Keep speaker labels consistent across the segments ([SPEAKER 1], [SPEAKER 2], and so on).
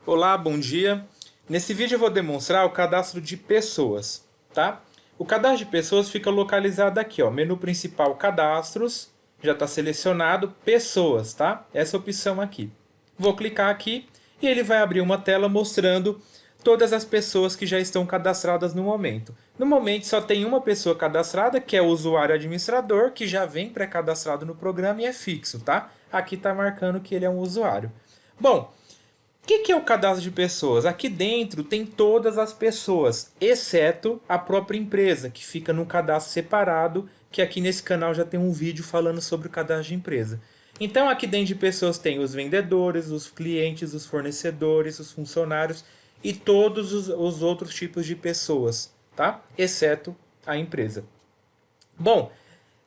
[SPEAKER 1] Olá, bom dia. Nesse vídeo eu vou demonstrar o cadastro de pessoas, tá? O cadastro de pessoas fica localizado aqui, ó, menu principal cadastros, já está selecionado pessoas, tá? Essa opção aqui. Vou clicar aqui e ele vai abrir uma tela mostrando todas as pessoas que já estão cadastradas no momento. No momento só tem uma pessoa cadastrada, que é o usuário administrador, que já vem pré-cadastrado no programa e é fixo, tá? Aqui está marcando que ele é um usuário. Bom, o que é o cadastro de pessoas? Aqui dentro tem todas as pessoas, exceto a própria empresa, que fica num cadastro separado, que aqui nesse canal já tem um vídeo falando sobre o cadastro de empresa. Então aqui dentro de pessoas tem os vendedores, os clientes, os fornecedores, os funcionários e todos os outros tipos de pessoas, tá? Exceto a empresa. Bom,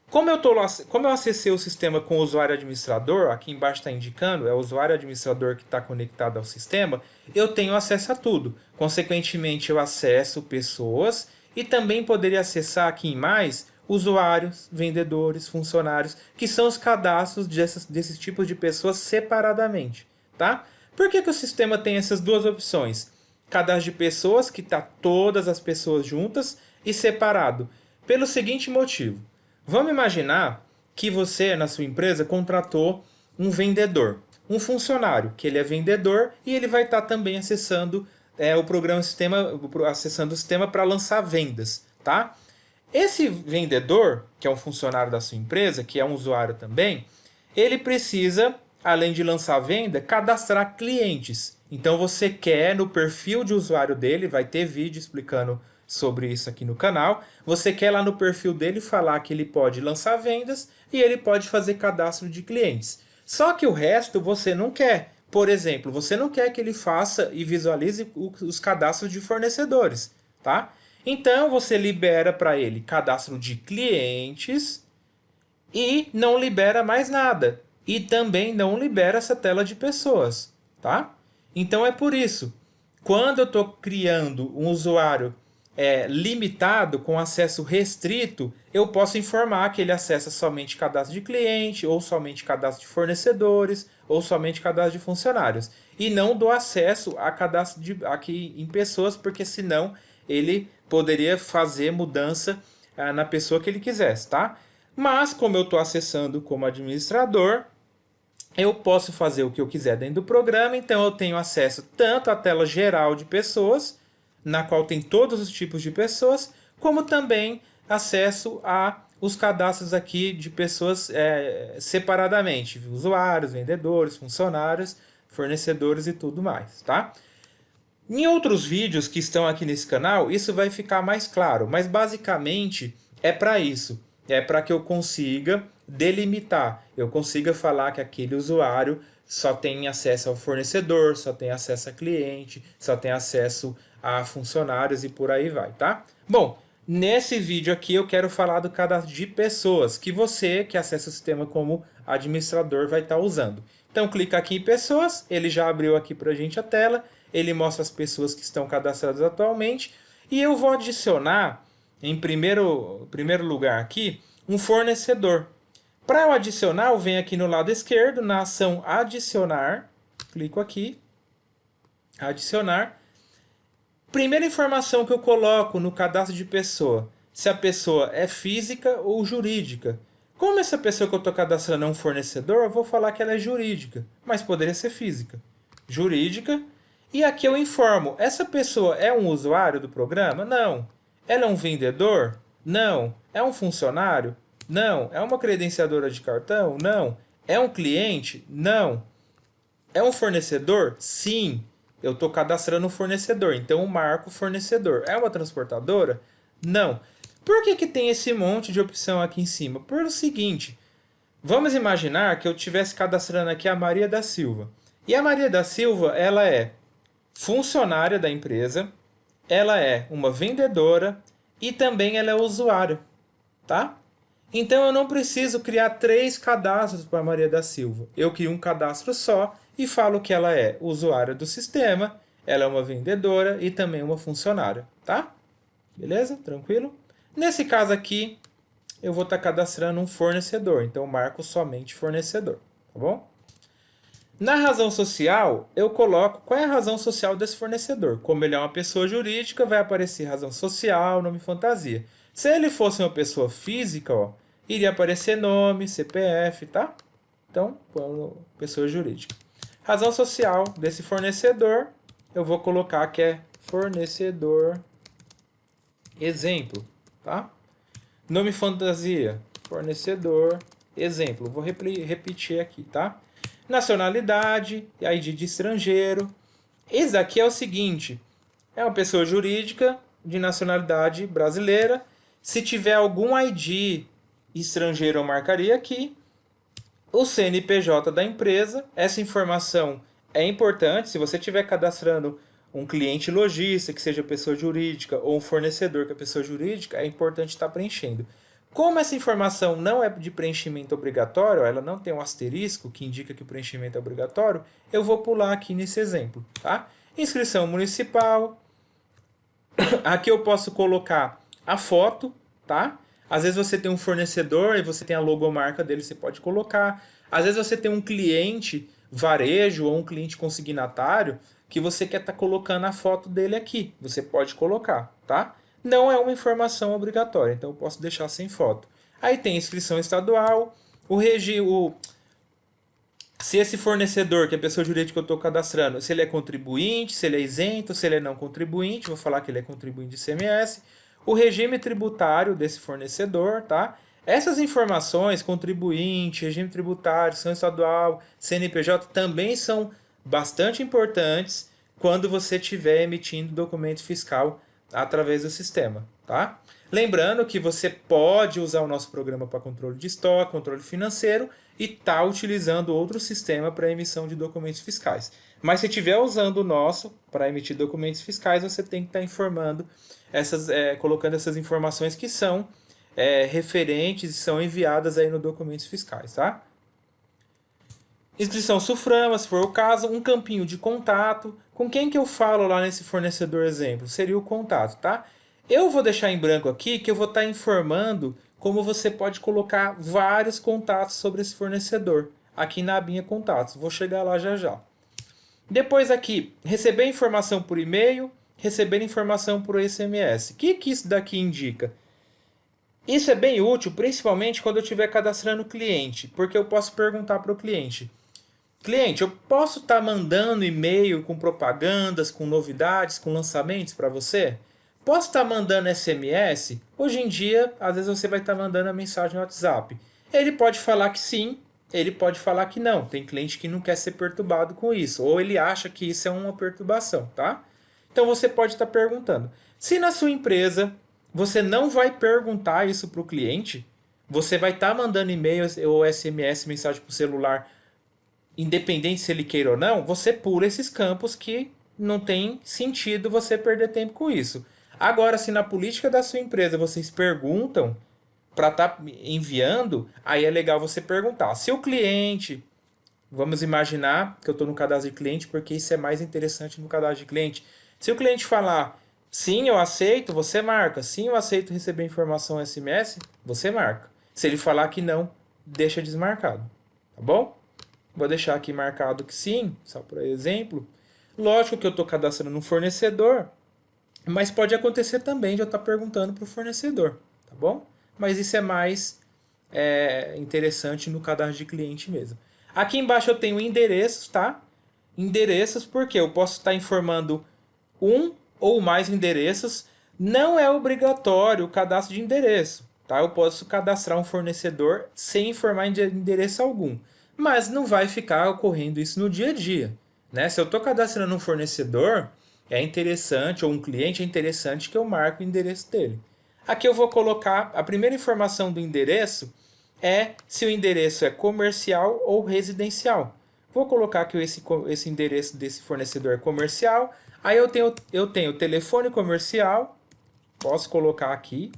[SPEAKER 1] como eu acessei o sistema com o usuário administrador, aqui embaixo está indicando, é o usuário administrador que está conectado ao sistema, eu tenho acesso a tudo. Consequentemente, eu acesso pessoas e também poderia acessar aqui em mais usuários, vendedores, funcionários, que são os cadastros desses tipos de pessoas separadamente. Tá? Por que o sistema tem essas duas opções? Cadastro de pessoas, que está todas as pessoas juntas, e separado. Pelo seguinte motivo. Vamos imaginar que você, na sua empresa, contratou um vendedor, um funcionário, que ele é vendedor e ele vai estar também acessando o programa sistema, acessando o sistema para lançar vendas, tá? Esse vendedor, que é um funcionário da sua empresa, que é um usuário também, ele precisa, além de lançar venda, cadastrar clientes. Então você quer no perfil de usuário dele, vai ter vídeo explicando sobre isso aqui no canal. Você quer lá no perfil dele falar que ele pode lançar vendas e ele pode fazer cadastro de clientes. Só que o resto você não quer. Por exemplo, você não quer que ele faça e visualize os cadastros de fornecedores, tá? Então você libera para ele cadastro de clientes e não libera mais nada. E também não libera essa tela de pessoas, tá? Então é por isso, quando eu estou criando um usuário limitado, com acesso restrito, eu posso informar que ele acessa somente cadastro de cliente, ou somente cadastro de fornecedores, ou somente cadastro de funcionários. E não dou acesso a cadastro aqui em pessoas, porque senão ele poderia fazer mudança na pessoa que ele quisesse, tá? Mas, como eu estou acessando como administrador, eu posso fazer o que eu quiser dentro do programa, então eu tenho acesso tanto à tela geral de pessoas, na qual tem todos os tipos de pessoas, como também acesso a os cadastros aqui de pessoas separadamente, usuários, vendedores, funcionários, fornecedores e tudo mais, tá? Em outros vídeos que estão aqui nesse canal, isso vai ficar mais claro, mas basicamente é para isso. É para que eu consiga delimitar, eu consiga falar que aquele usuário só tem acesso ao fornecedor, só tem acesso a cliente, só tem acesso a funcionários e por aí vai, tá? Bom, nesse vídeo aqui eu quero falar do cadastro de pessoas, que você que acessa o sistema como administrador vai estar usando. Então clica aqui em pessoas, ele já abriu aqui para a gente a tela, ele mostra as pessoas que estão cadastradas atualmente e eu vou adicionar em primeiro lugar aqui um fornecedor. Para eu adicionar, eu venho aqui no lado esquerdo, na ação adicionar, clico aqui, adicionar. Primeira informação que eu coloco no cadastro de pessoa, se a pessoa é física ou jurídica. Como essa pessoa que eu estou cadastrando é um fornecedor, eu vou falar que ela é jurídica, mas poderia ser física. Jurídica. E aqui eu informo, essa pessoa é um usuário do programa? Não. Ela é um vendedor? Não. É um funcionário? Não. É uma credenciadora de cartão? Não. É um cliente? Não. É um fornecedor? Sim. Eu estou cadastrando um fornecedor, então eu marco fornecedor. É uma transportadora? Não. Por que tem esse monte de opção aqui em cima? Por o seguinte, vamos imaginar que eu estivesse cadastrando aqui a Maria da Silva. E a Maria da Silva, ela é funcionária da empresa, ela é uma vendedora e também ela é usuário, tá? Então eu não preciso criar 3 cadastros para Maria da Silva. Eu crio um cadastro só e falo que ela é usuária do sistema, ela é uma vendedora e também uma funcionária, tá? Beleza? Tranquilo? Nesse caso aqui, eu vou estar cadastrando um fornecedor, então eu marco somente fornecedor, tá bom? Na razão social, eu coloco qual é a razão social desse fornecedor. Como ele é uma pessoa jurídica, vai aparecer razão social, nome e fantasia. Se ele fosse uma pessoa física, ó, iria aparecer nome, CPF, tá? Então, pessoa jurídica. Razão social desse fornecedor, eu vou colocar que é fornecedor exemplo, tá? Nome fantasia, fornecedor exemplo. Vou repetir aqui, tá? Nacionalidade, ID de estrangeiro. Esse aqui é o seguinte: é uma pessoa jurídica de nacionalidade brasileira. Se tiver algum ID estrangeiro, eu marcaria aqui. O CNPJ da empresa, essa informação é importante. Se você estiver cadastrando um cliente lojista, que seja pessoa jurídica, ou um fornecedor, que é pessoa jurídica, é importante estar preenchendo. Como essa informação não é de preenchimento obrigatório, ela não tem um asterisco que indica que o preenchimento é obrigatório, eu vou pular aqui nesse exemplo, tá? Inscrição municipal. Aqui eu posso colocar a foto, tá? Às vezes você tem um fornecedor e você tem a logomarca dele, você pode colocar. Às vezes você tem um cliente varejo ou um cliente consignatário que você quer estar colocando a foto dele aqui. Você pode colocar, tá? Não é uma informação obrigatória, então eu posso deixar sem foto. Aí tem inscrição estadual, se esse fornecedor, que é a pessoa jurídica que eu estou cadastrando, se ele é contribuinte, se ele é isento, se ele é não contribuinte, vou falar que ele é contribuinte de ICMS, o regime tributário desse fornecedor, tá? Essas informações, contribuinte, regime tributário, ação estadual, CNPJ, também são bastante importantes quando você estiver emitindo documento fiscal através do sistema, tá? Lembrando que você pode usar o nosso programa para controle de estoque, controle financeiro e tá utilizando outro sistema para emissão de documentos fiscais. Mas se estiver usando o nosso para emitir documentos fiscais, você tem que estar informando colocando essas informações que são referentes e são enviadas aí no documentos fiscais, tá? Inscrição Suframa, se for o caso, um campinho de contato. Com quem que eu falo lá nesse fornecedor exemplo? Seria o contato, tá? Eu vou deixar em branco aqui que eu vou estar informando como você pode colocar vários contatos sobre esse fornecedor aqui na abinha contatos. Vou chegar lá já já. Depois aqui, receber informação por e-mail, receber informação por SMS. O que isso daqui indica? Isso é bem útil, principalmente quando eu estiver cadastrando o cliente, porque eu posso perguntar para o cliente: cliente, eu posso estar mandando e-mail com propagandas, com novidades, com lançamentos para você? Posso estar mandando SMS? Hoje em dia, às vezes você vai estar mandando a mensagem no WhatsApp. Ele pode falar que sim, ele pode falar que não. Tem cliente que não quer ser perturbado com isso, ou ele acha que isso é uma perturbação, tá? Então você pode estar perguntando. Se na sua empresa você não vai perguntar isso para o cliente, você vai estar mandando e-mail ou SMS, mensagem para o celular, independente se ele queira ou não, você pula esses campos que não tem sentido você perder tempo com isso. Agora, se na política da sua empresa vocês perguntam para estar enviando, aí é legal você perguntar. Se o cliente, vamos imaginar que eu estou no cadastro de cliente, porque isso é mais interessante no cadastro de cliente. Se o cliente falar, sim, eu aceito, você marca. Sim, eu aceito receber informação SMS, você marca. Se ele falar que não, deixa desmarcado. Tá bom? Vou deixar aqui marcado que sim, só por exemplo. Lógico que eu estou cadastrando um fornecedor, mas pode acontecer também de eu estar perguntando para o fornecedor, tá bom? Mas isso é mais interessante no cadastro de cliente mesmo. Aqui embaixo eu tenho endereços, tá? Endereços porque eu posso estar informando um ou mais endereços. Não é obrigatório o cadastro de endereço, tá? Eu posso cadastrar um fornecedor sem informar endereço algum, mas não vai ficar ocorrendo isso no dia a dia, né? Se eu estou cadastrando um fornecedor, é interessante, ou um cliente, é interessante que eu marque o endereço dele. Aqui eu vou colocar a primeira informação do endereço é se o endereço é comercial ou residencial. Vou colocar que esse endereço desse fornecedor é comercial. Aí eu tenho telefone comercial, posso colocar aqui.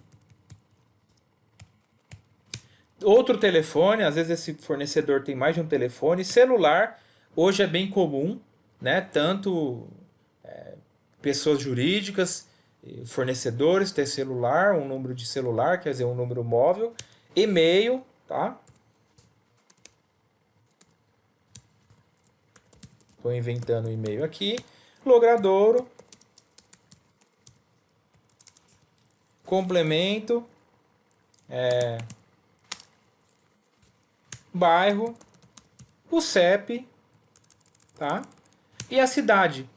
[SPEAKER 1] Outro telefone, às vezes esse fornecedor tem mais de um telefone. Celular, hoje é bem comum, né? Tanto pessoas jurídicas, fornecedores ter celular, um número de celular, quer dizer, um número móvel. E-mail, tá? Estou inventando o e-mail aqui. Logradouro. Complemento. Bairro. O CEP. Tá? E a cidade.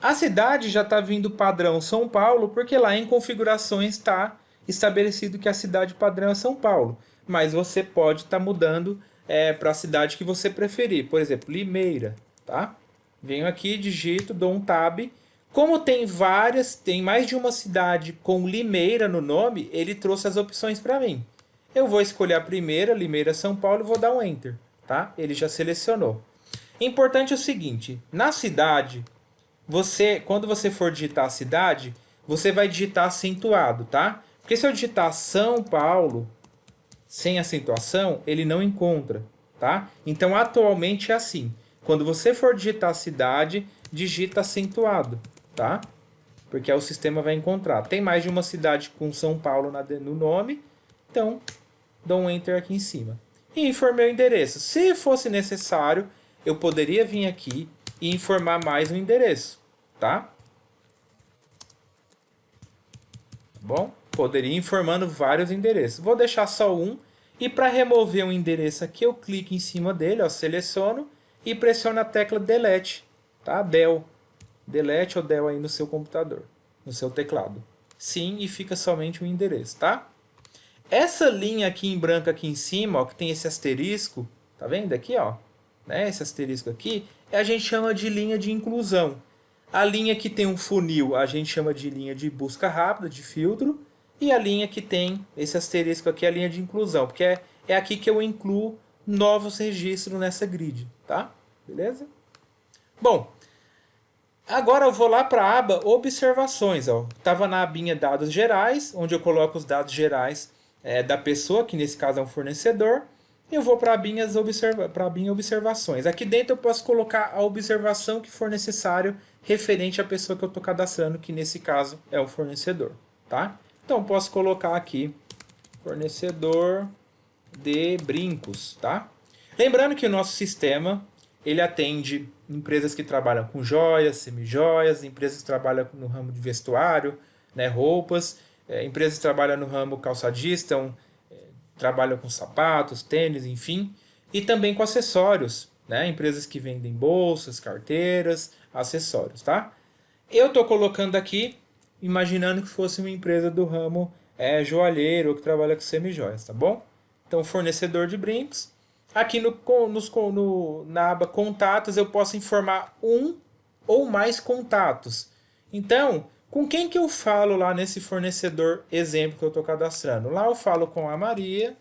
[SPEAKER 1] A cidade já está vindo padrão São Paulo, porque lá em configurações está estabelecido que a cidade padrão é São Paulo. Mas você pode estar mudando para a cidade que você preferir. Por exemplo, Limeira. Tá? Venho aqui, digito, dou um tab. Como tem mais de uma cidade com Limeira no nome, ele trouxe as opções para mim. Eu vou escolher a primeira, Limeira, São Paulo, e vou dar um Enter. Tá? Ele já selecionou. Importante é o seguinte, na cidade, quando você for digitar a cidade, você vai digitar acentuado, tá? Porque se eu digitar São Paulo sem acentuação, ele não encontra, tá? Então, atualmente é assim. Quando você for digitar a cidade, digita acentuado, tá? Porque aí o sistema vai encontrar. Tem mais de uma cidade com São Paulo no nome, então dou um Enter aqui em cima. E informei o endereço. Se fosse necessário, eu poderia vir aqui e informar mais um endereço, tá? Bom, poderia ir informando vários endereços. Vou deixar só um. E para remover um endereço aqui, eu clico em cima dele, ó, seleciono e pressiono a tecla Delete, tá? Del. Delete ou Del aí no seu computador, no seu teclado. Sim, e fica somente um endereço, tá? Essa linha aqui em branco aqui em cima, ó, que tem esse asterisco, tá vendo aqui, ó? Né? Esse asterisco aqui, a gente chama de linha de inclusão. A linha que tem um funil, a gente chama de linha de busca rápida, de filtro. E a linha que tem esse asterisco aqui é a linha de inclusão, porque é aqui que eu incluo novos registros nessa grid, tá? Beleza? Bom, agora eu vou lá para a aba Observações. Estava na abinha Dados Gerais, onde eu coloco os dados gerais da pessoa, que nesse caso é um fornecedor. Eu vou para a abinha Observações. Aqui dentro eu posso colocar a observação que for necessário referente à pessoa que eu estou cadastrando, que nesse caso é o fornecedor. Tá? Então posso colocar aqui fornecedor de brincos. Tá? Lembrando que o nosso sistema ele atende empresas que trabalham com joias, semijoias, empresas que trabalham no ramo de vestuário, né, roupas, empresas que trabalham no ramo calçadista, trabalham com sapatos, tênis, enfim, e também com acessórios, né, empresas que vendem bolsas, carteiras, acessórios, tá? Eu estou colocando aqui, imaginando que fosse uma empresa do ramo joalheiro ou que trabalha com semijoias, tá bom? Então, fornecedor de brincos. Aqui na aba Contatos eu posso informar um ou mais contatos. Então, com quem que eu falo lá nesse fornecedor exemplo que eu estou cadastrando? Lá eu falo com a Maria,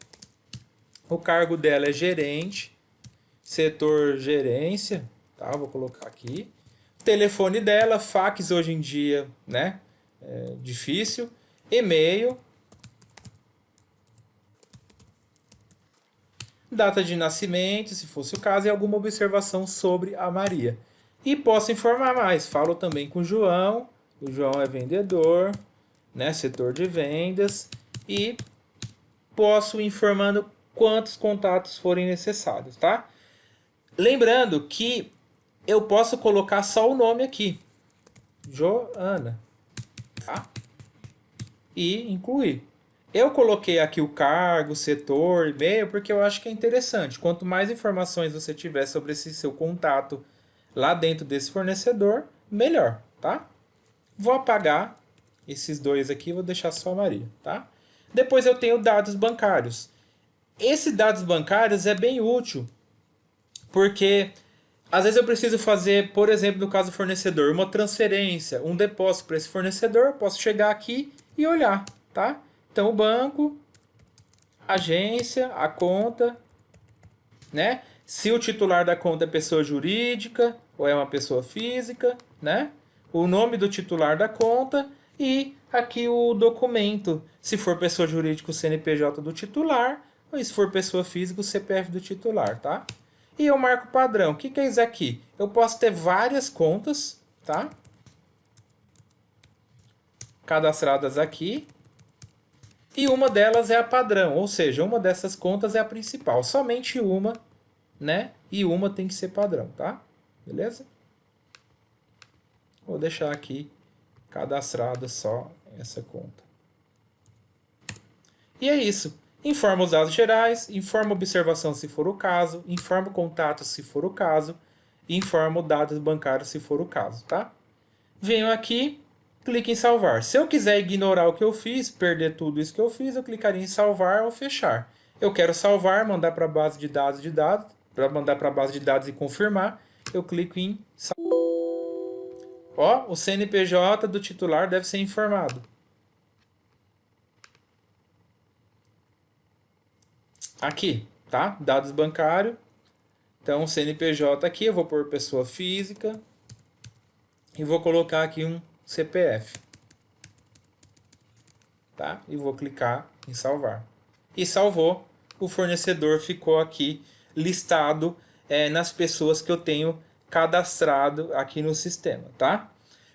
[SPEAKER 1] o cargo dela é gerente, setor gerência, tá? Vou colocar aqui. O telefone dela, fax hoje em dia, né? É difícil. E-mail. Data de nascimento, se fosse o caso, e alguma observação sobre a Maria. E posso informar mais. Falo também com o João é vendedor, né, setor de vendas, e posso ir informando quantos contatos forem necessários, tá? Lembrando que eu posso colocar só o nome aqui, Joana, tá? E incluir. Eu coloquei aqui o cargo, setor, e-mail, porque eu acho que é interessante. Quanto mais informações você tiver sobre esse seu contato lá dentro desse fornecedor, melhor, tá? Vou apagar esses dois aqui, vou deixar só a Maria, tá? Depois eu tenho dados bancários. Esse dados bancários é bem útil, porque às vezes eu preciso fazer, por exemplo, no caso do fornecedor, uma transferência, um depósito para esse fornecedor, posso chegar aqui e olhar, tá? Então o banco, agência, a conta, né? Se o titular da conta é pessoa jurídica ou é uma pessoa física, né? O nome do titular da conta e aqui o documento. Se for pessoa jurídica, o CNPJ do titular, ou se for pessoa física, o CPF do titular, tá? E eu marco padrão. O que é isso aqui? Eu posso ter várias contas, tá? Cadastradas aqui. E uma delas é a padrão, ou seja, uma dessas contas é a principal. Somente uma, né? E uma tem que ser padrão, tá? Beleza? vou deixar aqui cadastrada só essa conta. E é isso. Informa os dados gerais, informa observação se for o caso, informa o contato se for o caso, e informa dados bancários se for o caso, tá? Venho aqui, clique em salvar. Se eu quiser ignorar o que eu fiz, perder tudo isso que eu fiz, eu clicaria em salvar ou fechar. Eu quero salvar, mandar para a base de dados para mandar para a base de dados e confirmar, eu clico em salvar. Ó, o CNPJ do titular deve ser informado. Aqui, tá? Dados bancários. Então, CNPJ aqui, eu vou pôr pessoa física. E vou colocar aqui um CPF. Tá? E vou clicar em salvar. E salvou. O fornecedor ficou aqui listado nas pessoas que eu tenho cadastrado aqui no sistema, tá?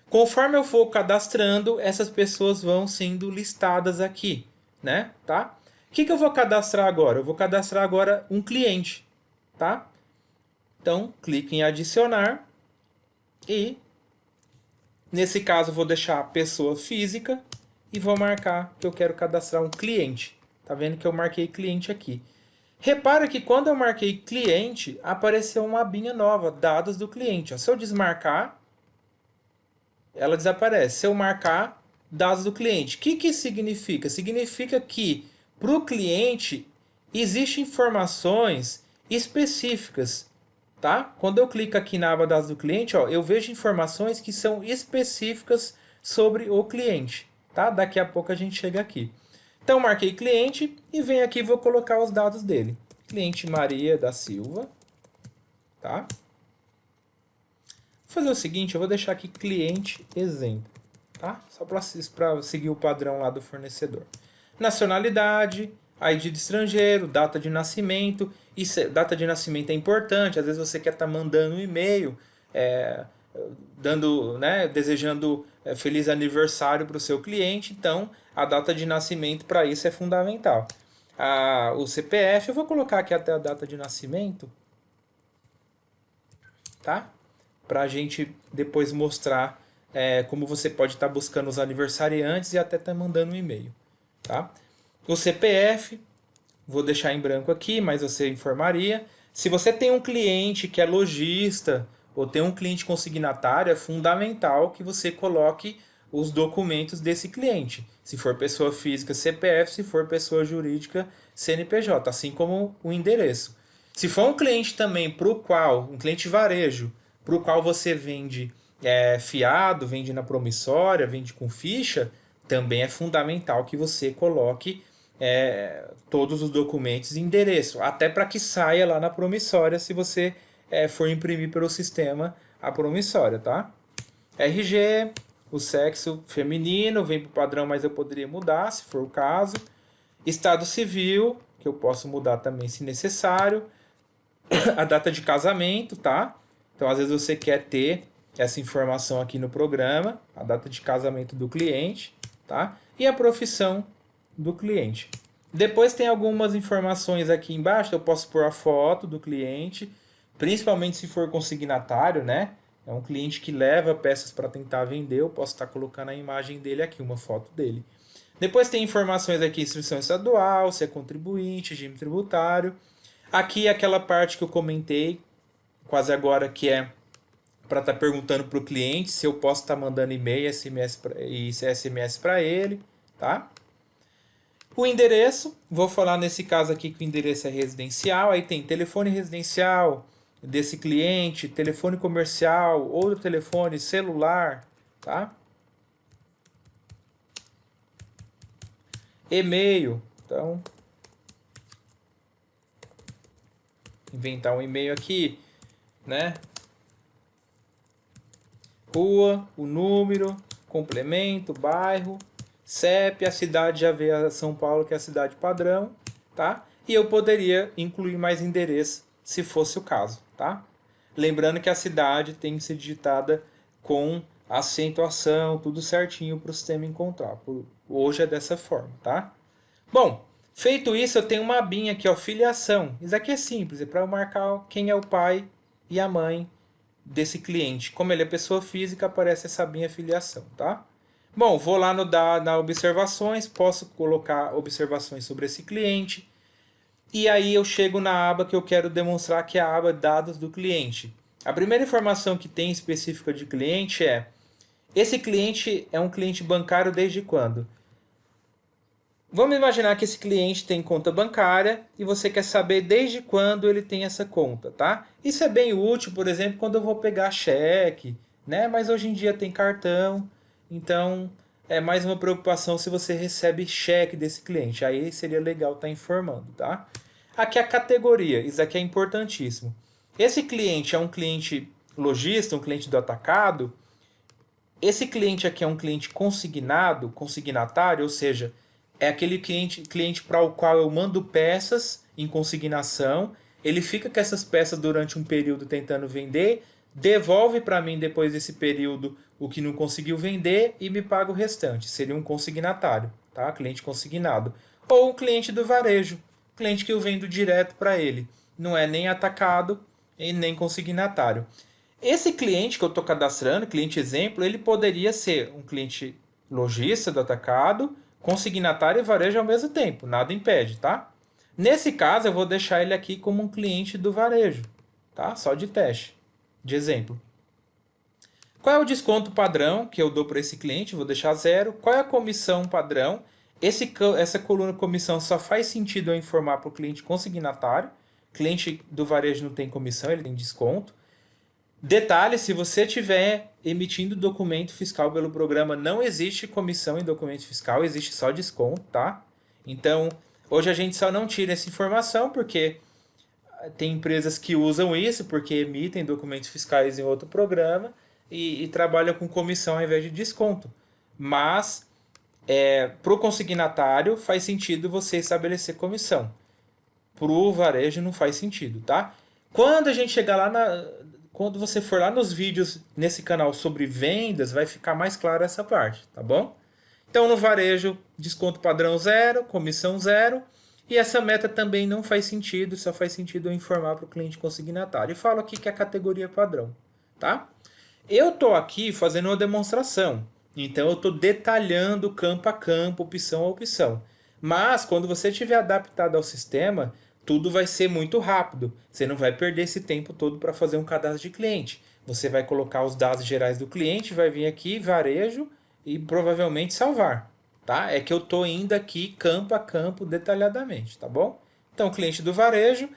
[SPEAKER 1] Conforme eu for cadastrando, essas pessoas vão sendo listadas aqui, né? Tá? O que eu vou cadastrar agora? Eu vou cadastrar agora um cliente, tá? Então, clique em adicionar e, nesse caso, eu vou deixar a pessoa física e vou marcar que eu quero cadastrar um cliente. Tá vendo que eu marquei cliente aqui. Repara que quando eu marquei cliente, apareceu uma abinha nova, dados do cliente. Ó, se eu desmarcar, ela desaparece. Se eu marcar, dados do cliente. O que significa? Significa que para o cliente existem informações específicas. Tá? Quando eu clico aqui na aba dados do cliente, ó, eu vejo informações que são específicas sobre o cliente. Tá? Daqui a pouco a gente chega aqui. Então, marquei cliente e venho aqui e vou colocar os dados dele. Cliente Maria da Silva. Tá? Vou fazer o seguinte, eu vou deixar aqui cliente exemplo. Tá? Só para seguir o padrão lá do fornecedor. Nacionalidade, ID de estrangeiro, data de nascimento. Data de nascimento é importante, às vezes você quer estar mandando um e-mail, desejando feliz aniversário para o seu cliente, então a data de nascimento para isso é fundamental. O CPF, eu vou colocar aqui até a data de nascimento, tá? Para a gente depois mostrar como você pode estar buscando os aniversariantes e até estar mandando um e-mail, tá? O CPF, vou deixar em branco aqui, mas você informaria. Se você tem um cliente que é lojista ou tem um cliente consignatário, é fundamental que você coloque os documentos desse cliente. Se for pessoa física, CPF, se for pessoa jurídica, CNPJ, assim como o endereço. Se for um cliente também um cliente varejo, para o qual você vende fiado, vende na promissória, vende com ficha, também é fundamental que você coloque todos os documentos e endereço, até para que saia lá na promissória se você for imprimir pelo sistema a promissória, tá? RG, o sexo feminino, vem para o padrão, mas eu poderia mudar se for o caso. Estado civil, que eu posso mudar também se necessário. A data de casamento, tá? Então, às vezes você quer ter essa informação aqui no programa, a data de casamento do cliente, tá? E a profissão do cliente. Depois tem algumas informações aqui embaixo, eu posso pôr a foto do cliente, principalmente se for consignatário, né? É um cliente que leva peças para tentar vender, eu posso estar colocando a imagem dele aqui, uma foto dele. Depois tem informações aqui, inscrição estadual, se é contribuinte, regime tributário. Aqui é aquela parte que eu comentei quase agora, que é para estar perguntando para o cliente se eu posso estar mandando e-mail e SMS para ele, tá? O endereço, vou falar nesse caso aqui que o endereço é residencial, aí tem telefone residencial desse cliente, telefone comercial, outro telefone celular, tá? E-mail, então, inventar um e-mail aqui, né? Rua, o número, complemento, bairro, CEP, a cidade já vê a São Paulo, que é a cidade padrão, tá? E eu poderia incluir mais endereço, se fosse o caso, tá? Lembrando que a cidade tem que ser digitada com acentuação, tudo certinho para o sistema encontrar. Hoje é dessa forma, tá? Bom, feito isso, eu tenho uma abinha aqui, ó, filiação. Isso aqui é simples, é para eu marcar quem é o pai e a mãe desse cliente. Como ele é pessoa física, aparece essa abinha filiação, tá? Bom, vou lá na observações, posso colocar observações sobre esse cliente. E aí eu chego na aba que eu quero demonstrar, que é a aba dados do cliente. A primeira informação que tem específica de cliente é: esse cliente é um cliente bancário desde quando? Vamos imaginar que esse cliente tem conta bancária e você quer saber desde quando ele tem essa conta, tá? Isso é bem útil, por exemplo, quando eu vou pegar cheque, né? Mas hoje em dia tem cartão, então é mais uma preocupação se você recebe cheque desse cliente. Aí seria legal estar informando, tá? Aqui é a categoria, isso aqui é importantíssimo. Esse cliente é um cliente lojista, um cliente do atacado. Esse cliente aqui é um cliente consignado, consignatário, ou seja, é aquele cliente para o qual eu mando peças em consignação, ele fica com essas peças durante um período tentando vender, devolve para mim depois desse período o que não conseguiu vender e me paga o restante. Seria um consignatário, tá? Cliente consignado. Ou o cliente do varejo, cliente que eu vendo direto para ele. Não é nem atacado e nem consignatário. Esse cliente que eu estou cadastrando, cliente exemplo, ele poderia ser um cliente lojista do atacado, consignatário e varejo ao mesmo tempo, nada impede, tá? Nesse caso, eu vou deixar ele aqui como um cliente do varejo, tá? Só de teste, de exemplo. Qual é o desconto padrão que eu dou para esse cliente? Vou deixar 0. Qual é a comissão padrão? Essa coluna comissão só faz sentido eu informar para o cliente consignatário. Cliente do varejo não tem comissão, ele tem desconto. Detalhe, se você estiver emitindo documento fiscal pelo programa, não existe comissão em documento fiscal, existe só desconto, tá? Então, hoje a gente só não tira essa informação porque tem empresas que usam isso porque emitem documentos fiscais em outro programa e trabalham com comissão ao invés de desconto. Mas, para o consignatário, faz sentido você estabelecer comissão. Para o varejo não faz sentido, tá? Quando a gente chegar lá quando você for lá nos vídeos nesse canal sobre vendas, vai ficar mais claro essa parte, tá bom? Então, no varejo, desconto padrão 0, comissão 0. E essa meta também não faz sentido, só faz sentido eu informar para o cliente consignatário. E falo aqui que é a categoria padrão, tá? Eu estou aqui fazendo uma demonstração, então eu estou detalhando campo a campo, opção a opção. Mas, quando você estiver adaptado ao sistema, tudo vai ser muito rápido. Você não vai perder esse tempo todo para fazer um cadastro de cliente. Você vai colocar os dados gerais do cliente, vai vir aqui, varejo, e provavelmente salvar. Tá? É que eu estou indo aqui campo a campo detalhadamente, tá bom? Então, cliente do varejo,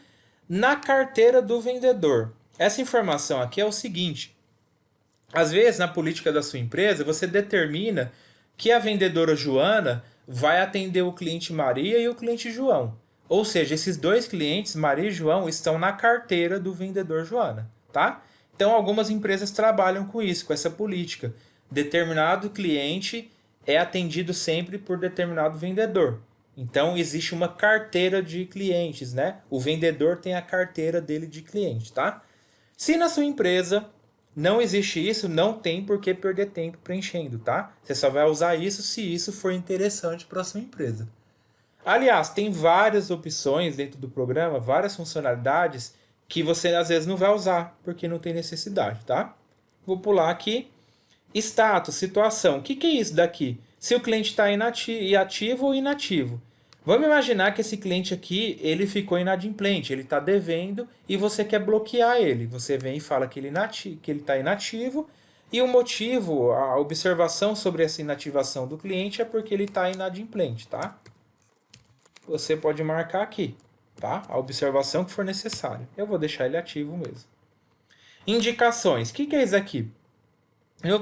[SPEAKER 1] na carteira do vendedor. Essa informação aqui é o seguinte: às vezes, na política da sua empresa, você determina que a vendedora Joana vai atender o cliente Maria e o cliente João. Ou seja, esses dois clientes, Maria e João, estão na carteira do vendedor Joana, tá? Então, algumas empresas trabalham com isso, com essa política. Determinado cliente é atendido sempre por determinado vendedor. Então, existe uma carteira de clientes, né? O vendedor tem a carteira dele de cliente, tá? Se na sua empresa não existe isso, não tem por que perder tempo preenchendo, tá? Você só vai usar isso se isso for interessante para a sua empresa. Aliás, tem várias opções dentro do programa, várias funcionalidades que você às vezes não vai usar, porque não tem necessidade, tá? Vou pular aqui. Status, situação. O que é isso daqui? Se o cliente está ativo ou inativo. Vamos imaginar que esse cliente aqui, ele ficou inadimplente, ele está devendo e você quer bloquear ele. Você vem e fala que ele está inativo e o motivo, a observação sobre essa inativação do cliente é porque ele está inadimplente, tá? Você pode marcar aqui, tá? A observação que for necessária. Eu vou deixar ele ativo mesmo. Indicações. O que é isso aqui?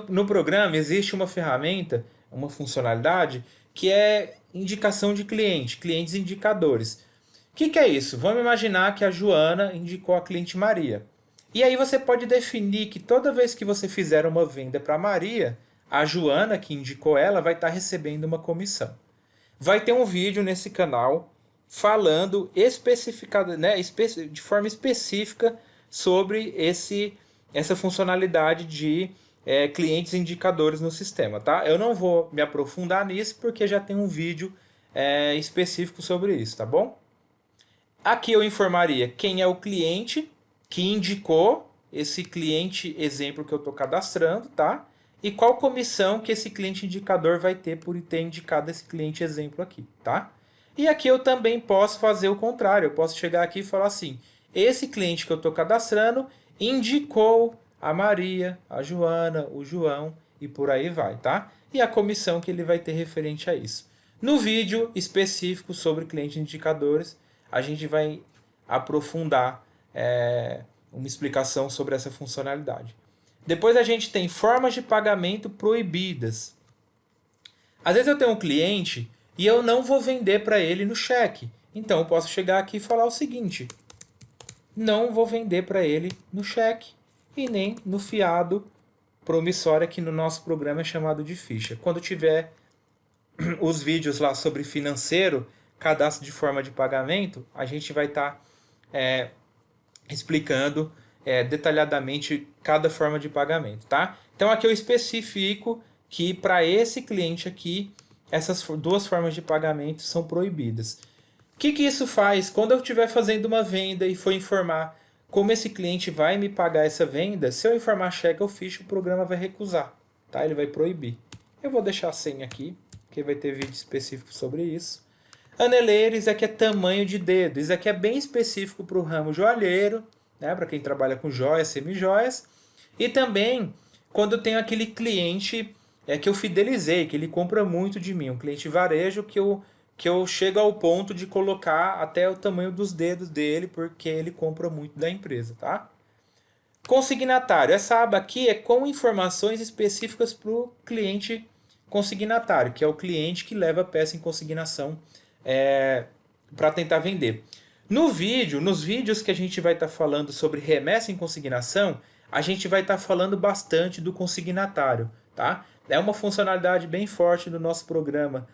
[SPEAKER 1] No programa existe uma ferramenta, uma funcionalidade, que é indicação de cliente, clientes indicadores. O que é isso? Vamos imaginar que a Joana indicou a cliente Maria. E aí você pode definir que toda vez que você fizer uma venda para Maria, a Joana, que indicou ela, vai estar recebendo uma comissão. Vai ter um vídeo nesse canal falando especificado, né, de forma específica sobre essa funcionalidade de clientes indicadores no sistema, tá? Eu não vou me aprofundar nisso porque já tem um vídeo específico sobre isso, tá bom? Aqui eu informaria quem é o cliente que indicou esse cliente exemplo que eu estou cadastrando, tá? E qual comissão que esse cliente indicador vai ter por ter indicado esse cliente exemplo aqui, tá? E aqui eu também posso fazer o contrário. Eu posso chegar aqui e falar assim, esse cliente que eu estou cadastrando indicou a Maria, a Joana, o João e por aí vai, tá? E a comissão que ele vai ter referente a isso. No vídeo específico sobre clientes indicadores, a gente vai aprofundar uma explicação sobre essa funcionalidade. Depois a gente tem formas de pagamento proibidas. Às vezes eu tenho um cliente e eu não vou vender para ele no cheque. Então eu posso chegar aqui e falar o seguinte: não vou vender para ele no cheque e nem no fiado promissório, que no nosso programa é chamado de ficha. Quando tiver os vídeos lá sobre financeiro, cadastro de forma de pagamento, a gente vai estar explicando detalhadamente cada forma de pagamento, tá? Então aqui eu especifico que para esse cliente aqui, essas duas formas de pagamento são proibidas. O que isso faz? Quando eu estiver fazendo uma venda e for informar como esse cliente vai me pagar essa venda, se eu informar cheque ou ficha, o programa vai recusar, tá? Ele vai proibir. Eu vou deixar a senha aqui, porque vai ter vídeo específico sobre isso. Aneleiro, isso aqui é tamanho de dedo. Isso aqui é bem específico para o ramo joalheiro, né? Para quem trabalha com joias, semijoias. E também quando eu tenho aquele cliente que eu fidelizei, que ele compra muito de mim, um cliente varejo que eu chego ao ponto de colocar até o tamanho dos dedos dele, porque ele compra muito da empresa, tá? Consignatário. Essa aba aqui é com informações específicas para o cliente consignatário, que é o cliente que leva a peça em consignação para tentar vender. Nos vídeos que a gente vai estar falando sobre remessa em consignação, a gente vai estar falando bastante do consignatário, tá? É uma funcionalidade bem forte do nosso programa,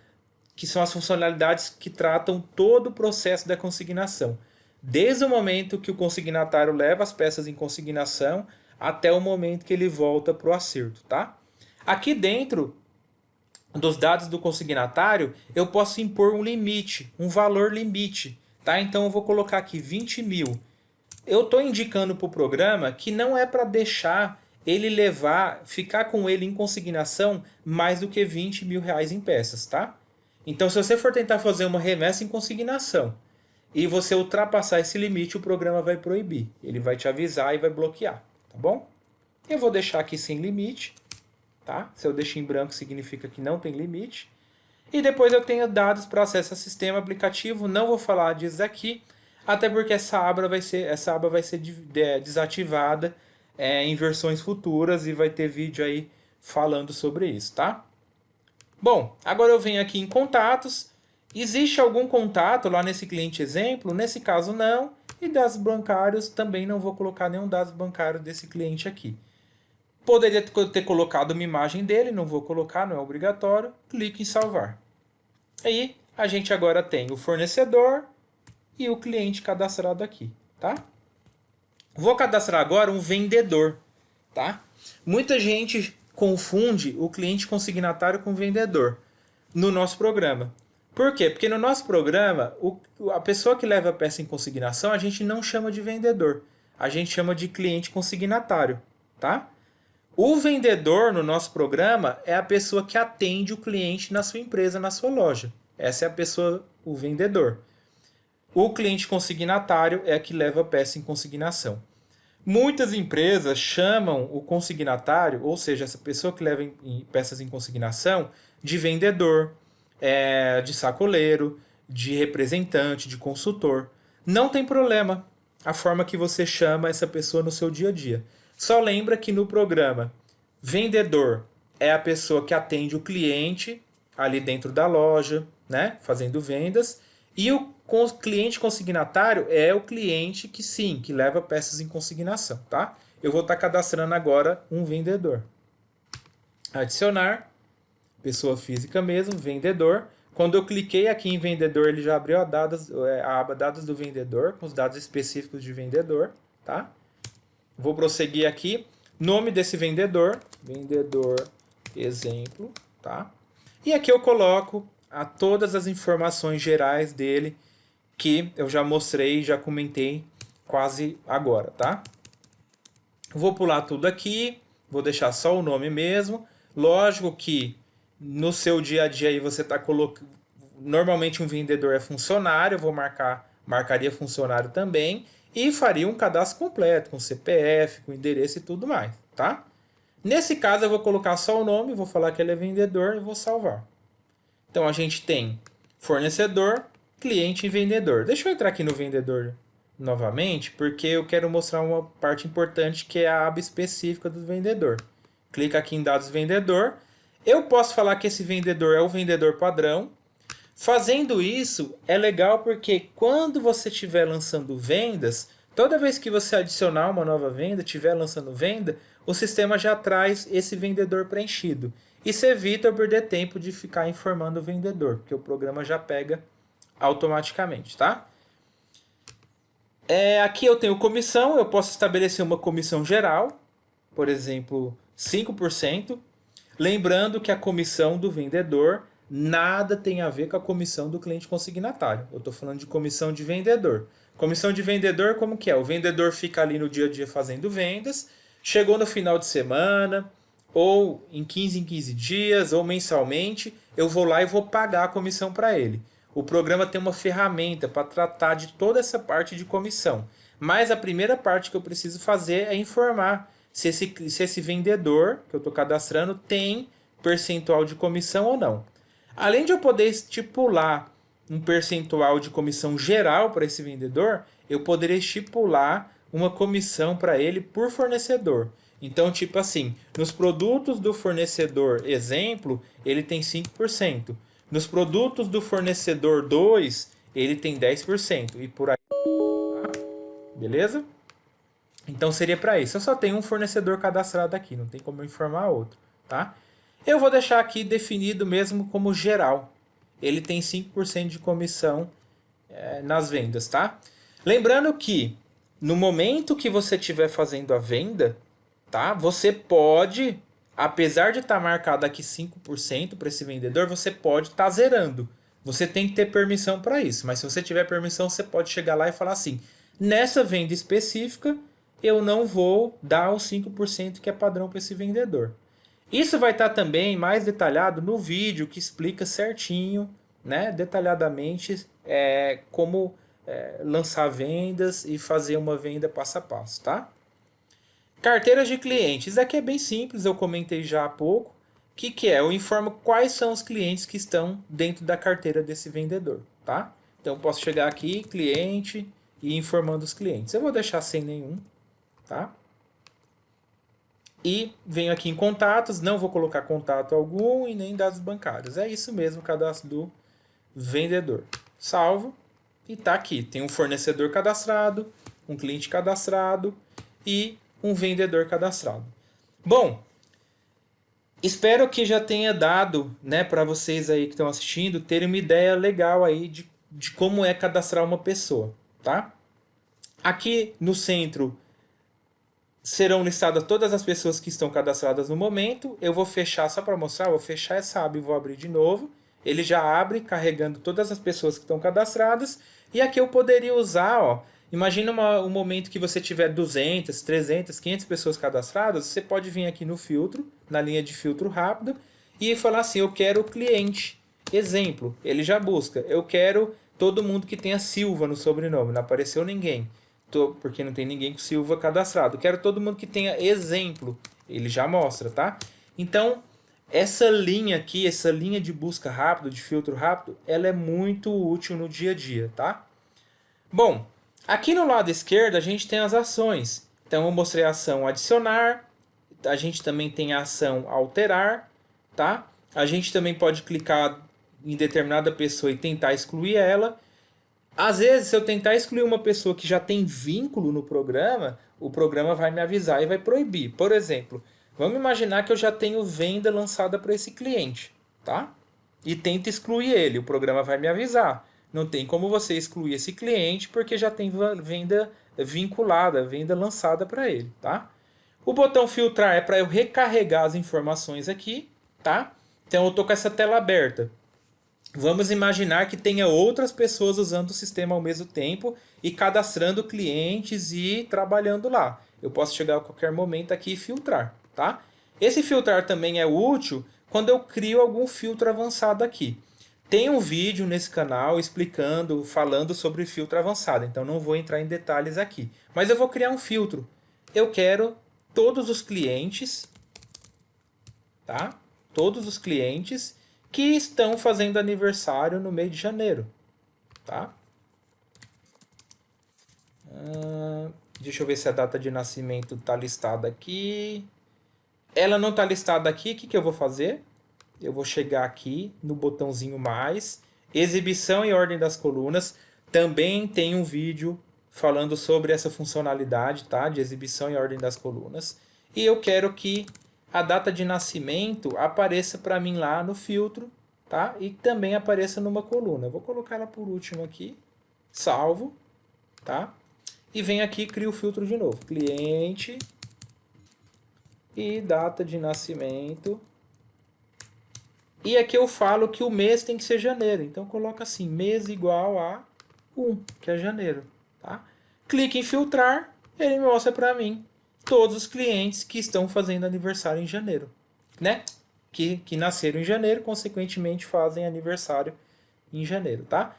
[SPEAKER 1] que são as funcionalidades que tratam todo o processo da consignação. Desde o momento que o consignatário leva as peças em consignação até o momento que ele volta para o acerto, tá? Aqui dentro dos dados do consignatário, eu posso impor um limite, um valor limite, tá? Então eu vou colocar aqui 20 mil. Eu estou indicando para o programa que não é para deixar ele ficar com ele em consignação mais do que 20 mil reais em peças, tá? Então se você for tentar fazer uma remessa em consignação e você ultrapassar esse limite, o programa vai proibir. Ele vai te avisar e vai bloquear, tá bom? Eu vou deixar aqui sem limite. Tá? Se eu deixo em branco significa que não tem limite. E depois eu tenho dados para acesso a sistema aplicativo. Não vou falar disso aqui, até porque essa aba vai ser desativada em versões futuras e vai ter vídeo aí falando sobre isso, tá? Bom, agora eu venho aqui em contatos. Existe algum contato lá nesse cliente exemplo? Nesse caso não. E dados bancários também não vou colocar nenhum dado bancário desse cliente aqui. Poderia ter colocado uma imagem dele, não vou colocar, não é obrigatório. Clique em salvar. Aí a gente agora tem o fornecedor e o cliente cadastrado aqui, tá? Vou cadastrar agora um vendedor, tá? Muita gente confunde o cliente consignatário com vendedor no nosso programa. Por quê? Porque no nosso programa, a pessoa que leva a peça em consignação, a gente não chama de vendedor. A gente chama de cliente consignatário, tá? O vendedor no nosso programa é a pessoa que atende o cliente na sua empresa, na sua loja. Essa é a pessoa, o vendedor. O cliente consignatário é a que leva a peça em consignação. Muitas empresas chamam o consignatário, ou seja, essa pessoa que leva peças em consignação, de vendedor, de sacoleiro, de representante, de consultor. Não tem problema a forma que você chama essa pessoa no seu dia a dia. Só lembra que no programa, vendedor é a pessoa que atende o cliente ali dentro da loja, né, fazendo vendas, e o cliente consignatário é o cliente que sim, que leva peças em consignação, tá? Eu vou estar cadastrando agora um vendedor. Adicionar, pessoa física mesmo, vendedor. Quando eu cliquei aqui em vendedor, ele já abriu a aba dados do vendedor, com os dados específicos de vendedor, tá? Vou prosseguir aqui. Nome desse vendedor. Vendedor exemplo. Tá? E aqui eu coloco todas as informações gerais dele que eu já mostrei, já comentei quase agora. Tá? Vou pular tudo aqui, vou deixar só o nome mesmo. Lógico que no seu dia a dia aí você está colocando. Normalmente um vendedor é funcionário, eu vou marcaria funcionário também e faria um cadastro completo com CPF, com endereço e tudo mais, tá? Nesse caso eu vou colocar só o nome, vou falar que ele é vendedor e vou salvar. Então a gente tem fornecedor, cliente e vendedor. Deixa eu entrar aqui no vendedor novamente, porque eu quero mostrar uma parte importante que é a aba específica do vendedor. Clica aqui em dados vendedor. Eu posso falar que esse vendedor é o vendedor padrão. Fazendo isso é legal porque quando você estiver lançando vendas, toda vez que você adicionar uma nova venda, estiver lançando venda, o sistema já traz esse vendedor preenchido. Isso evita eu perder tempo de ficar informando o vendedor, porque o programa já pega automaticamente, tá? Aqui eu tenho comissão, eu posso estabelecer uma comissão geral, por exemplo, 5%. Lembrando que a comissão do vendedor nada tem a ver com a comissão do cliente consignatário. Eu estou falando de comissão de vendedor. Comissão de vendedor, como que é? O vendedor fica ali no dia a dia fazendo vendas, chegou no final de semana, ou em 15 dias, ou mensalmente, eu vou lá e vou pagar a comissão para ele. O programa tem uma ferramenta para tratar de toda essa parte de comissão. Mas a primeira parte que eu preciso fazer é informar se esse vendedor que eu estou cadastrando tem percentual de comissão ou não. Além de eu poder estipular um percentual de comissão geral para esse vendedor, eu poderia estipular uma comissão para ele por fornecedor. Então, tipo assim, nos produtos do fornecedor exemplo, ele tem 5%. Nos produtos do fornecedor 2, ele tem 10%. E por aí, beleza? Então seria para isso. Eu só tenho um fornecedor cadastrado aqui, não tem como eu informar outro, tá? Eu vou deixar aqui definido mesmo como geral. Ele tem 5% de comissão nas vendas, tá? Lembrando que no momento que você estiver fazendo a venda, tá? Você pode, apesar de estar marcado aqui 5% para esse vendedor, você pode estar zerando. Você tem que ter permissão para isso, mas se você tiver permissão, você pode chegar lá e falar assim: nessa venda específica, eu não vou dar os 5% que é padrão para esse vendedor. Isso vai estar também mais detalhado no vídeo que explica certinho, né, detalhadamente como lançar vendas e fazer uma venda passo a passo, tá? Carteiras de clientes. Isso aqui é bem simples, eu comentei já há pouco. O que é? Eu informo quais são os clientes que estão dentro da carteira desse vendedor, tá? Então eu posso chegar aqui, cliente, e ir informando os clientes. Eu vou deixar sem nenhum, tá? E venho aqui em contatos, não vou colocar contato algum e nem dados bancários. É isso mesmo, o cadastro do vendedor. Salvo e tá aqui. Tem um fornecedor cadastrado, um cliente cadastrado e um vendedor cadastrado. Bom, espero que já tenha dado, né, para vocês aí que estão assistindo, terem uma ideia legal aí de como é cadastrar uma pessoa, tá? Aqui no centro serão listadas todas as pessoas que estão cadastradas no momento. Eu vou fechar só para mostrar, vou fechar essa aba e vou abrir de novo. Ele já abre carregando todas as pessoas que estão cadastradas. E aqui eu poderia usar, ó, imagina um momento que você tiver 200, 300, 500 pessoas cadastradas, você pode vir aqui no filtro, na linha de filtro rápido, e falar assim, eu quero o cliente. Exemplo, ele já busca, eu quero todo mundo que tenha Silva no sobrenome, não apareceu ninguém porque não tem ninguém com Silva cadastrado. Quero todo mundo que tenha exemplo. Ele já mostra, tá? Então, essa linha aqui, essa linha de busca rápido, de filtro rápido, ela é muito útil no dia a dia, tá? Bom, aqui no lado esquerdo a gente tem as ações. Então, eu mostrei a ação adicionar. A gente também tem a ação alterar, tá? A gente também pode clicar em determinada pessoa e tentar excluir ela. Às vezes, se eu tentar excluir uma pessoa que já tem vínculo no programa, o programa vai me avisar e vai proibir. Por exemplo, vamos imaginar que eu já tenho venda lançada para esse cliente, tá? E tento excluir ele, o programa vai me avisar. Não tem como você excluir esse cliente porque já tem venda vinculada, venda lançada para ele, tá? O botão filtrar é para eu recarregar as informações aqui, tá? Então eu estou com essa tela aberta. Vamos imaginar que tenha outras pessoas usando o sistema ao mesmo tempo e cadastrando clientes e trabalhando lá. Eu posso chegar a qualquer momento aqui e filtrar, tá? Esse filtrar também é útil quando eu crio algum filtro avançado aqui. Tem um vídeo nesse canal explicando, falando sobre filtro avançado, então não vou entrar em detalhes aqui. Mas eu vou criar um filtro. Eu quero todos os clientes, tá? Todos os clientes que estão fazendo aniversário no mês de janeiro, tá? Deixa eu ver se a data de nascimento está listada aqui. Ela não está listada aqui, o que eu vou fazer? Eu vou chegar aqui no botãozinho mais, exibição e ordem das colunas. Também tem um vídeo falando sobre essa funcionalidade, tá? De exibição e ordem das colunas. E eu quero que a data de nascimento apareça para mim lá no filtro, tá? E também apareça numa coluna. Eu vou colocar ela por último aqui, salvo, tá? E venho aqui e crio o filtro de novo. Cliente e data de nascimento. E aqui eu falo que o mês tem que ser janeiro. Então coloca assim, mês igual a 1, que é janeiro. Tá? Clique em filtrar, ele mostra para mim todos os clientes que estão fazendo aniversário em janeiro. Né? Que nasceram em janeiro, consequentemente fazem aniversário em janeiro. Tá?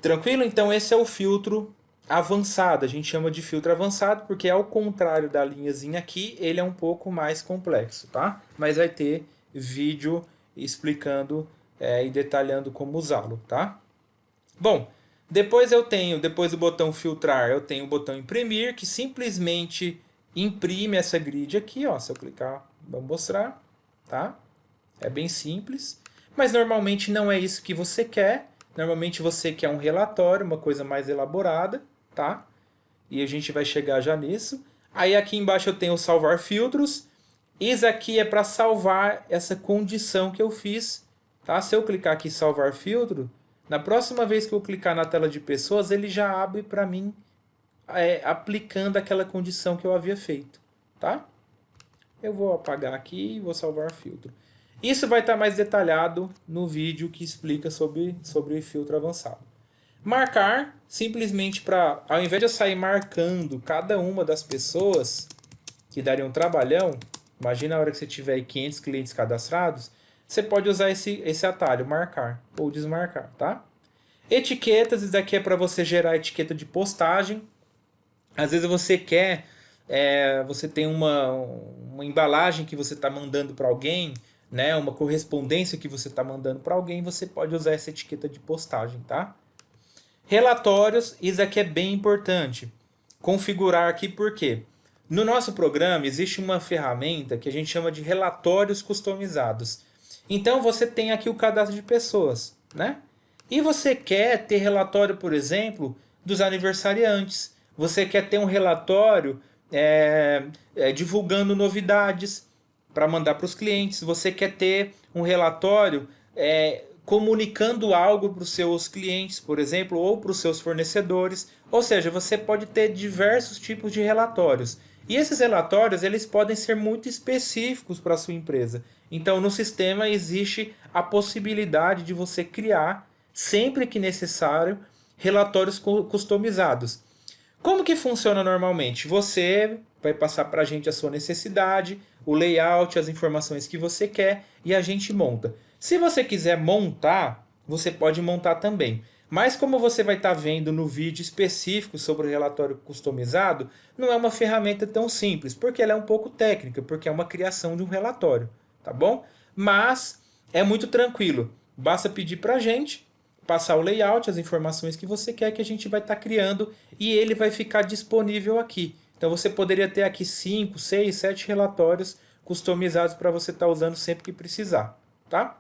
[SPEAKER 1] Tranquilo? Então esse é o filtro avançado. A gente chama de filtro avançado porque ao contrário da linhazinha aqui, ele é um pouco mais complexo. Tá? Mas vai ter vídeo explicando e detalhando como usá-lo, tá? Bom, depois do botão filtrar, eu tenho o botão imprimir, que simplesmente imprime essa grid aqui, ó. Se eu clicar, vou mostrar, tá? É bem simples, mas normalmente não é isso que você quer. Normalmente você quer um relatório, uma coisa mais elaborada, tá? E a gente vai chegar já nisso. Aí aqui embaixo eu tenho salvar filtros. Isso aqui é para salvar essa condição que eu fiz. Tá? Se eu clicar aqui em salvar filtro, na próxima vez que eu clicar na tela de pessoas, ele já abre para mim aplicando aquela condição que eu havia feito. Tá? Eu vou apagar aqui e vou salvar filtro. Isso vai estar mais detalhado no vídeo que explica sobre filtro avançado. Marcar, simplesmente para, ao invés de eu sair marcando cada uma das pessoas, que daria um trabalhão, imagina a hora que você tiver 500 clientes cadastrados, você pode usar esse atalho, marcar ou desmarcar, tá? Etiquetas, isso daqui é para você gerar etiqueta de postagem. Às vezes você quer, você tem uma embalagem que você está mandando para alguém, né? Uma correspondência que você está mandando para alguém, você pode usar essa etiqueta de postagem, tá? Relatórios, isso aqui é bem importante. Configurar aqui por quê? No nosso programa existe uma ferramenta que a gente chama de relatórios customizados. Então você tem aqui o cadastro de pessoas, né? E você quer ter relatório, por exemplo, dos aniversariantes. Você quer ter um relatório divulgando novidades para mandar para os clientes. Você quer ter um relatório comunicando algo para os seus clientes, por exemplo, ou para os seus fornecedores. Ou seja, você pode ter diversos tipos de relatórios. E esses relatórios eles podem ser muito específicos para a sua empresa. Então, no sistema existe a possibilidade de você criar, sempre que necessário, relatórios customizados. Como que funciona normalmente? Você vai passar para a gente a sua necessidade, o layout, as informações que você quer e a gente monta. Se você quiser montar, você pode montar também. Mas como você vai estar vendo no vídeo específico sobre o relatório customizado, não é uma ferramenta tão simples, porque ela é um pouco técnica, porque é uma criação de um relatório, tá bom? Mas é muito tranquilo. Basta pedir para a gente, passar o layout, as informações que você quer que a gente vai estar criando e ele vai ficar disponível aqui. Então você poderia ter aqui 5, 6, 7 relatórios customizados para você estar usando sempre que precisar, tá?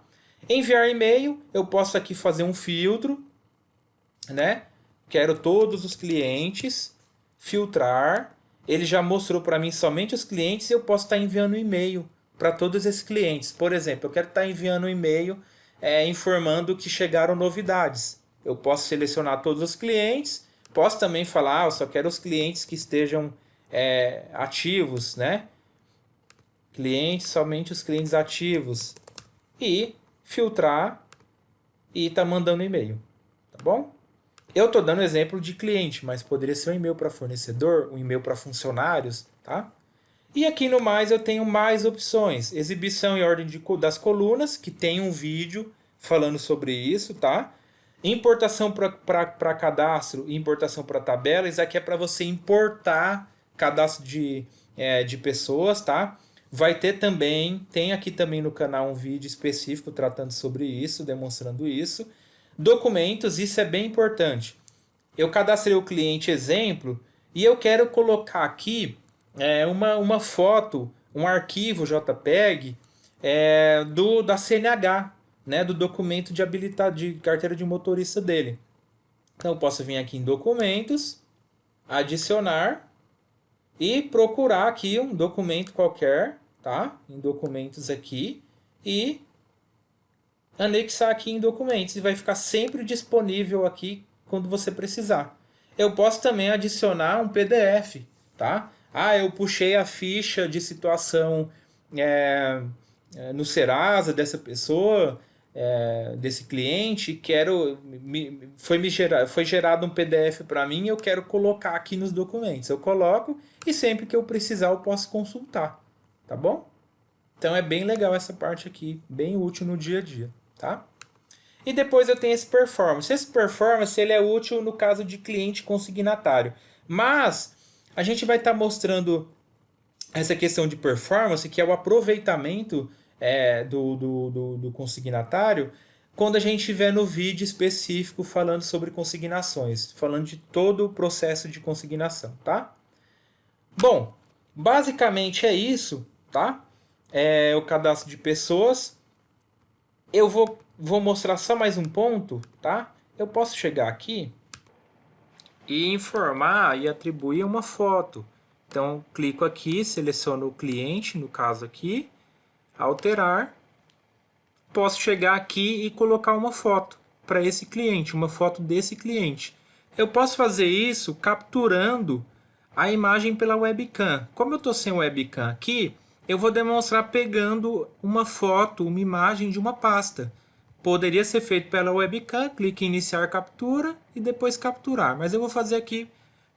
[SPEAKER 1] Enviar e-mail, eu posso aqui fazer um filtro, né? Quero todos os clientes, filtrar. Ele já mostrou para mim somente os clientes e eu posso estar enviando um e-mail para todos esses clientes. Por exemplo, eu quero estar enviando um e-mail informando que chegaram novidades. Eu posso selecionar todos os clientes, posso também falar, eu só quero os clientes que estejam ativos, né? Clientes, somente os clientes ativos. E filtrar e tá mandando e-mail, tá bom? Eu estou dando exemplo de cliente, mas poderia ser um e-mail para fornecedor, um e-mail para funcionários, tá? E aqui no mais eu tenho mais opções. Exibição em ordem das colunas, que tem um vídeo falando sobre isso, tá? Importação para cadastro e importação para tabela. Isso aqui é para você importar cadastro de pessoas, tá? Vai ter também, tem aqui também no canal um vídeo específico tratando sobre isso, demonstrando isso. Documentos, isso é bem importante. Eu cadastrei o cliente exemplo e eu quero colocar aqui uma foto, um arquivo JPEG da CNH, né, do documento de habilitado de carteira de motorista dele. Então eu posso vir aqui em documentos, adicionar e procurar aqui um documento qualquer, tá? Em documentos aqui e anexar aqui em documentos e vai ficar sempre disponível aqui quando você precisar. Eu posso também adicionar um PDF, tá? Ah, eu puxei a ficha de situação no Serasa dessa pessoa, desse cliente, foi gerado um PDF para mim, eu quero colocar aqui nos documentos. Eu coloco e sempre que eu precisar eu posso consultar, tá bom? Então é bem legal essa parte aqui, bem útil no dia a dia, tá? E depois eu tenho esse performance. Esse performance ele é útil no caso de cliente consignatário. Mas a gente vai estar mostrando essa questão de performance, que é o aproveitamento do consignatário, quando a gente estiver no vídeo específico falando sobre consignações, falando de todo o processo de consignação, tá? Bom, basicamente é isso, tá? É o cadastro de pessoas. Eu vou mostrar só mais um ponto, tá? Eu posso chegar aqui e informar e atribuir uma foto. Então, clico aqui, seleciono o cliente, no caso aqui, alterar. Posso chegar aqui e colocar uma foto para esse cliente, uma foto desse cliente. Eu posso fazer isso capturando a imagem pela webcam. Como eu estou sem webcam aqui, eu vou demonstrar pegando uma foto, uma imagem de uma pasta. Poderia ser feito pela webcam, clique em iniciar captura e depois capturar. Mas eu vou fazer aqui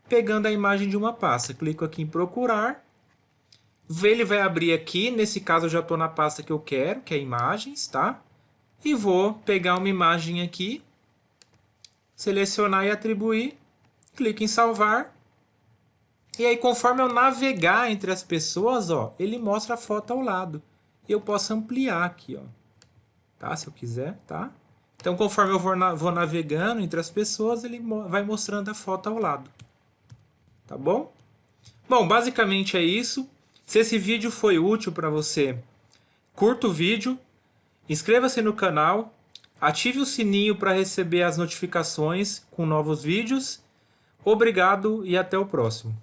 [SPEAKER 1] pegando a imagem de uma pasta. Clico aqui em procurar. Ele vai abrir aqui, nesse caso eu já estou na pasta que eu quero, que é imagens, tá? E vou pegar uma imagem aqui, selecionar e atribuir, clique em salvar. E aí conforme eu navegar entre as pessoas, ó, ele mostra a foto ao lado. E eu posso ampliar aqui, ó, tá? Se eu quiser, tá? Então conforme eu vou navegando entre as pessoas, ele vai mostrando a foto ao lado. Tá bom? Bom, basicamente é isso. Se esse vídeo foi útil para você, curta o vídeo, inscreva-se no canal, ative o sininho para receber as notificações com novos vídeos. Obrigado e até o próximo.